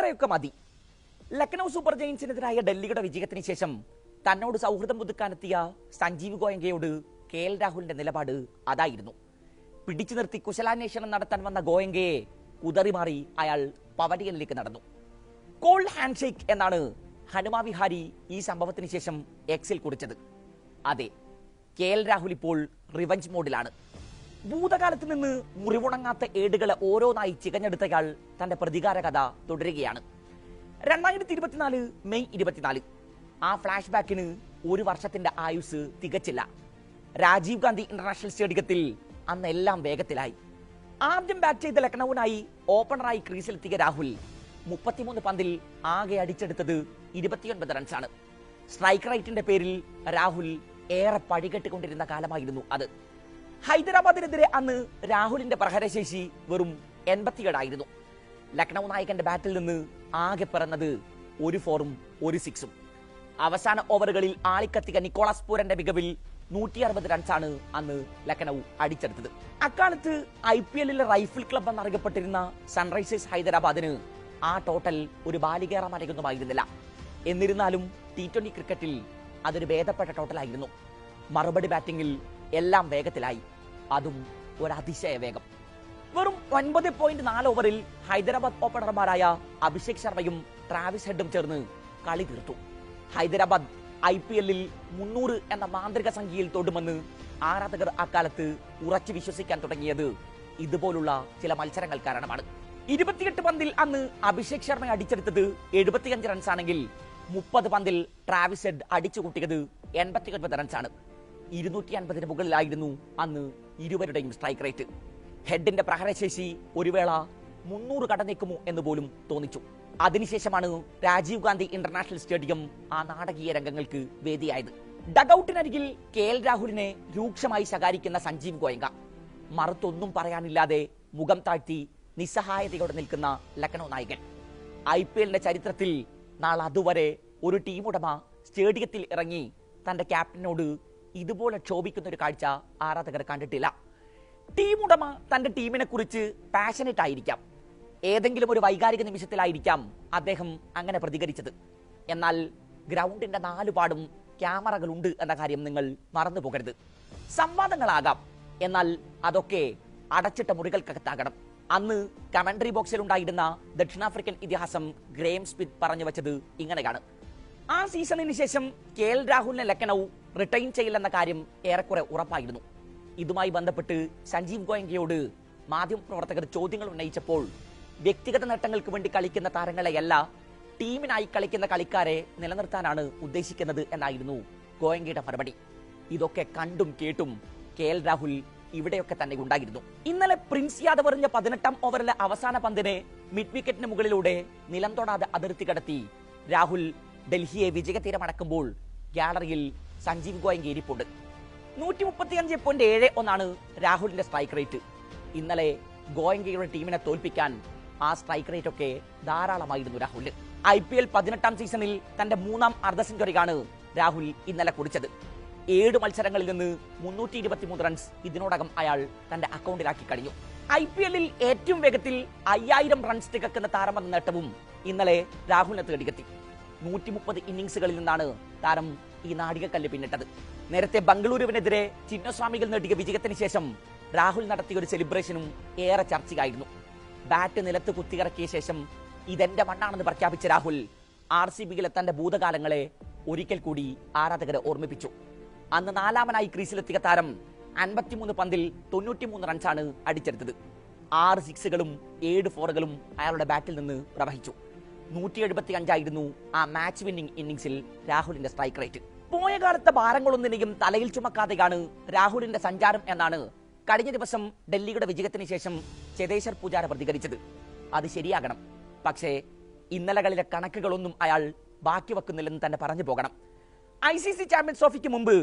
ഇത്രയൊക്കെ മതി. ലക്നൗ സൂപ്പർ ജയൻസിനെതിരായ ഡൽഹിയുടെ വിജയത്തിന് ശേഷം തന്നോട് സൗഹൃദം പുതുക്കാനെത്തിയ സഞ്ജീവ് ഗോയങ്കയോട് KL രാഹുലിന്റെ നിലപാട് അതായിരുന്നു. പിടിച്ചു നിർത്തി കുശലാന്വേഷണം നടത്താൻ വന്ന ഗോയങ്കയെ കുതറിമാറി അയാൾ പവലിയനിലേക്ക് നടന്നു. കോൾഡ് ഹാൻഡ് ഷേക്ക് എന്നാണ് ഹനുമാ വിഹാരി ഈ സംഭവത്തിന് ശേഷം എക്സിൽ കുറിച്ചത്. അതെ, KL രാഹുൽ ഇപ്പോൾ റിവഞ്ച് മോഡിലാണ്. ഭൂതകാലത്ത് നിന്ന് മുറിവുണങ്ങാത്ത ഏടുകളെ ഓരോന്നായി ചികഞ്ഞെടുത്തയാൾ തന്റെ പ്രതികാര കഥ തുടരുകയാണ്. 2024 മെയ് 24 ആ ഫ്ലാഷ് ബാക്കിന് ഒരു വർഷത്തിന്റെ ആയുസ് തികച്ചില്ല. രാജീവ് ഗാന്ധി ഇന്റർനാഷണൽ സ്റ്റേഡിയത്തിൽ അന്ന് എല്ലാം വേഗത്തിലായി. ആദ്യം ബാറ്റ് ചെയ്ത ലക്നൌവിനായി ഓപ്പണറായി ക്രീസിലെത്തിയ രാഹുൽ 33 പന്തിൽ ആകെ അടിച്ചെടുത്തത് 29 റൺസാണ്. സ്ട്രൈക്ക് റേറ്റിന്റെ പേരിൽ രാഹുൽ ഏറെ പഴികെട്ടുകൊണ്ടിരുന്ന കാലമായിരുന്നു അത്. ഹൈദരാബാദിനെതിരെ അന്ന് രാഹുലിന്റെ പ്രഹരശേഷി വെറും 87 ആയിരുന്നു. ലക്നൌ നായകന്റെ ബാറ്റിൽ നിന്ന് ആകെ പിറന്നത് ഒരു ഫോറും ഒരു സിക്സും. അവസാന ഓവറുകളിൽ ആളിക്കത്തിയ നിക്കോളാസ് പൂരന്റെ മികവിൽ 160 റൺസാണ് അന്ന് ലക്നൌ അടിച്ചെടുത്തത്. അക്കാലത്ത് IPL-ലെ റൈഫിൾ ക്ലബ് എന്നറിയപ്പെട്ടിരുന്ന സൺറൈസേഴ്സ് ഹൈദരാബാദിന് ആ ടോട്ടൽ ഒരു ബാലികേറ മറിയൊന്നുമായിരുന്നില്ല. എന്നിരുന്നാലും T20 ക്രിക്കറ്റിൽ അതൊരു ഭേദപ്പെട്ട ടോട്ടലായിരുന്നു. മറുപടി ബാറ്റിംഗിൽ എല്ലാം വേഗത്തിലായി, അതും ഒരു അതിശയ വേഗം. വെറും 9.4 ഓവറിൽ ഹൈദരാബാദ് ഓപ്പണർമാരായ അഭിഷേക് ശർമ്മയും ട്രാവിസ് ഹെഡും ചേർന്ന് കളി തീർത്തു. ഹൈദരാബാദ് IPL-ൽ 300 എന്ന മാന്ത്രിക സംഖ്യയിൽ തൊടുമെന്ന് ആരാധകർ അക്കാലത്ത് ഉറച്ചു വിശ്വസിക്കാൻ തുടങ്ങിയത് ഇതുപോലുള്ള ചില മത്സരങ്ങൾ കാരണമാണ്. 28 പന്തിൽ അന്ന് അഭിഷേക് ശർമ്മ അടിച്ചെടുത്തത് 75 റൺസാണെങ്കിൽ 30 പന്തിൽ ട്രാവിസ് ഹെഡ് അടിച്ചു കൂട്ടിയത് 89 റൺസാണ്. 250 മുകളിലായിരുന്നു അന്ന് ഇരുവരുടെയും സ്ട്രൈക്ക് റേറ്റ്. ഹെഡിന്റെ പ്രഹരശേഷി ഒരു വേള 300 കടന്നേക്കുമോ എന്ന് പോലും തോന്നിച്ചു. അതിനുശേഷമാണ് രാജീവ് ഗാന്ധി ഇന്റർനാഷണൽ സ്റ്റേഡിയം ആ നാടകീയ രംഗങ്ങൾക്ക് വേദിയായത്. ഡഗൌട്ടിനരികിൽ KL രാഹുലിനെ രൂക്ഷമായി ശകാരിക്കുന്ന സഞ്ജീവ് ഗോയങ്ക, മറുത്തൊന്നും പറയാനില്ലാതെ മുഖം താഴ്ത്തി നിസ്സഹായതയോടെ നിൽക്കുന്ന ലക്നൌ നായകൻ. IPL-ന്റെ ചരിത്രത്തിൽ നാളെ അതുവരെ ഒരു ടീം ഉടമ സ്റ്റേഡിയത്തിൽ ഇറങ്ങി തന്റെ ക്യാപ്റ്റനോട് ഇതുപോലെ ക്ഷോഭിക്കുന്ന ഒരു കാഴ്ച ആരാധകർ കണ്ടിട്ടില്ല. ടീം ഉടമ തന്റെ ടീമിനെ കുറിച്ച് പാഷനേറ്റ് ആയിരിക്കാം, ഏതെങ്കിലും ഒരു വൈകാരിക നിമിഷത്തിലായിരിക്കാം അദ്ദേഹം അങ്ങനെ പ്രതികരിച്ചത്. എന്നാൽ ഗ്രൗണ്ടിന്റെ 4 പാടും ക്യാമറകളുണ്ട് എന്ന കാര്യം നിങ്ങൾ മറന്നു പോകരുത്. സംവാദങ്ങളാകാം, എന്നാൽ അതൊക്കെ അടച്ചിട്ട മുറികൾക്കകത്താകണം. അന്ന് കമന്ററി ബോക്സിൽ ഉണ്ടായിരുന്ന ദക്ഷിണാഫ്രിക്കൻ ഇതിഹാസം ഗ്രേം സ്മിത്ത് പറഞ്ഞു വെച്ചത് ഇങ്ങനെയാണ്: ആ സീസണിന് ശേഷം KL രാഹുലിനെ ലക്നൌ റിട്ടൈൻ ചെയ്യില്ലെന്ന കാര്യം ഏറെക്കുറെ ഉറപ്പായിരുന്നു. ഇതുമായി ബന്ധപ്പെട്ട് സഞ്ജീവ് ഗോയങ്കയോട് മാധ്യമപ്രവർത്തകർ ചോദ്യങ്ങൾ ഉന്നയിച്ചപ്പോൾ വ്യക്തിഗത നേട്ടങ്ങൾക്ക് വേണ്ടി കളിക്കുന്ന താരങ്ങളെയല്ല, ടീമിനായി കളിക്കുന്ന കളിക്കാരെ നിലനിർത്താനാണ് ഉദ്ദേശിക്കുന്നത് എന്നായിരുന്നു ഗോയങ്കയുടെ മറുപടി. ഇതൊക്കെ കണ്ടും കേട്ടും KL രാഹുൽ ഇവിടെയൊക്കെ തന്നെ ഉണ്ടായിരുന്നു. ഇന്നലെ പ്രിൻസ് യാദവ് എറിഞ്ഞ 18ാം ഓവറിലെ അവസാന പന്തിനെ മിഡ് വിക്കറ്റിന് മുകളിലൂടെ നിലം തൊടാതെ അതിർത്തി കടത്തി രാഹുൽ ഡൽഹിയെ വിജയതീരമടക്കുമ്പോൾ ഗാലറിയിൽ സഞ്ജീവ് ഗോയങ്ക ഇരിപ്പുണ്ട്. 135.71 രാഹുലിന്റെ സ്ട്രൈക്ക് റേറ്റ്. ഇന്നലെ ഗോയങ്കയുടെ ടീമിനെ തോൽപ്പിക്കാൻ ആ സ്ട്രൈക്ക് റേറ്റ് ഒക്കെ ധാരാളമായിരുന്നു രാഹുലിന്. IPL 18ാം സീസണിൽ തന്റെ 3ാം അർദ്ധ സെഞ്ചുറിയാണ് രാഹുൽ ഇന്നലെ കുറിച്ചത്. 7 മത്സരങ്ങളിൽ നിന്ന് 323 റൺസ് ഇതിനോടകം അയാൾ തന്റെ അക്കൗണ്ടിലാക്കി കഴിഞ്ഞു. IPL-ൽ ഏറ്റവും വേഗത്തിൽ 5000 റൺസ് തികക്കുന്ന താരമെന്ന നേട്ടവും ഇന്നലെ രാഹുലിനെ തേടിയെത്തി. 130 ഇന്നിംഗ്സുകളിൽ നിന്നാണ് താരം ഈ നാഴികക്കല്ല് പിന്നിട്ടത്. നേരത്തെ ബംഗളൂരുവിനെതിരെ ചിന്നസ്വാമികൾ നേടിയ വിജയത്തിന് ശേഷം രാഹുൽ നടത്തിയ ഒരു സെലിബ്രേഷനും ഏറെ ചർച്ചയായിരുന്നു. ബാറ്റ് നിലത്ത് കുത്തിയിറക്കിയ ശേഷം ഇതെന്റെ മണ്ണാണെന്ന് പ്രഖ്യാപിച്ച രാഹുൽ RCB-യിലെ തന്റെ ഭൂതകാലങ്ങളെ ഒരിക്കൽ കൂടി ആരാധകരെ ഓർമ്മിപ്പിച്ചു. അന്ന് 4ാമനായി ക്രീസിലെത്തിയ താരം 53 പന്തിൽ 93 റൺസാണ് അടിച്ചെടുത്തത്. 6 സിക്സുകളും 7 ഫോറുകളും അയാളുടെ ബാറ്റിൽ നിന്ന് പ്രവഹിച്ചു. 175 ആയിരുന്നു ആ മാച്ച് വിന്നിംഗ് ഇന്നിംഗ്സിൽ രാഹുലിന്റെ സ്ട്രൈക്ക് റേറ്റ്. പോയ കാലത്തെ ഭാരങ്ങളൊന്നിനെയും തലയിൽ ചുമക്കാതെയാണ് രാഹുലിന്റെ സഞ്ചാരം എന്നാണ് കഴിഞ്ഞ ദിവസം ഡൽഹിയുടെ വിജയത്തിന് ശേഷം ചേതേശ്വർ പൂജാര പ്രതികരിച്ചത്. അത് ശരിയാകണം, പക്ഷേ ഇന്നലകളിലെ കണക്കുകളൊന്നും അയാൾ ബാക്കി വെക്കുന്നില്ലെന്ന് തന്നെ പറഞ്ഞു പോകണം. ICC ചാമ്പ്യൻസ് ട്രോഫിക്ക് മുമ്പ്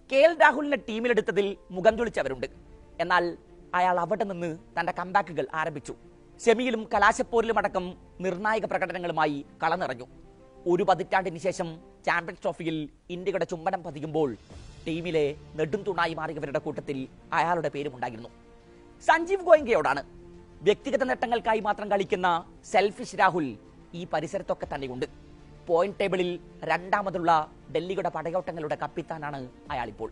KL രാഹുലിനെ ടീമിലെടുത്തതിൽ മുഖം ചൊളിച്ചവരുണ്ട്. എന്നാൽ അയാൾ അവിടെ നിന്ന് തന്റെ കംബാക്കുകൾ ആരംഭിച്ചു. സെമിയിലും കലാശപ്പോരിലും അടക്കം നിർണായക പ്രകടനങ്ങളുമായി കളനിറഞ്ഞു. ഒരു പതിറ്റാണ്ടിന് ശേഷം ചാമ്പ്യൻസ് ട്രോഫിയിൽ ഇന്ത്യയുടെ ചുംബനം പതിയുമ്പോൾ ടീമിലെ നെടും തൂണായി മാറിയവരുടെ കൂട്ടത്തിൽ അയാളുടെ പേരുമുണ്ടായിരുന്നു. സഞ്ജീവ് ഗോയങ്കയോടാണ്. വ്യക്തിഗത നേട്ടങ്ങൾക്കായി മാത്രം കളിക്കുന്ന സെൽഫിഷ് രാഹുൽ ഈ പരിസരത്തൊക്കെ തന്നെയുണ്ട്. പോയിന്റ് ടേബിളിൽ രണ്ടാമതുള്ള ഡൽഹിയുടെ പടയോട്ടങ്ങളുടെ കപ്പിത്താനാണ് അയാളിപ്പോൾ.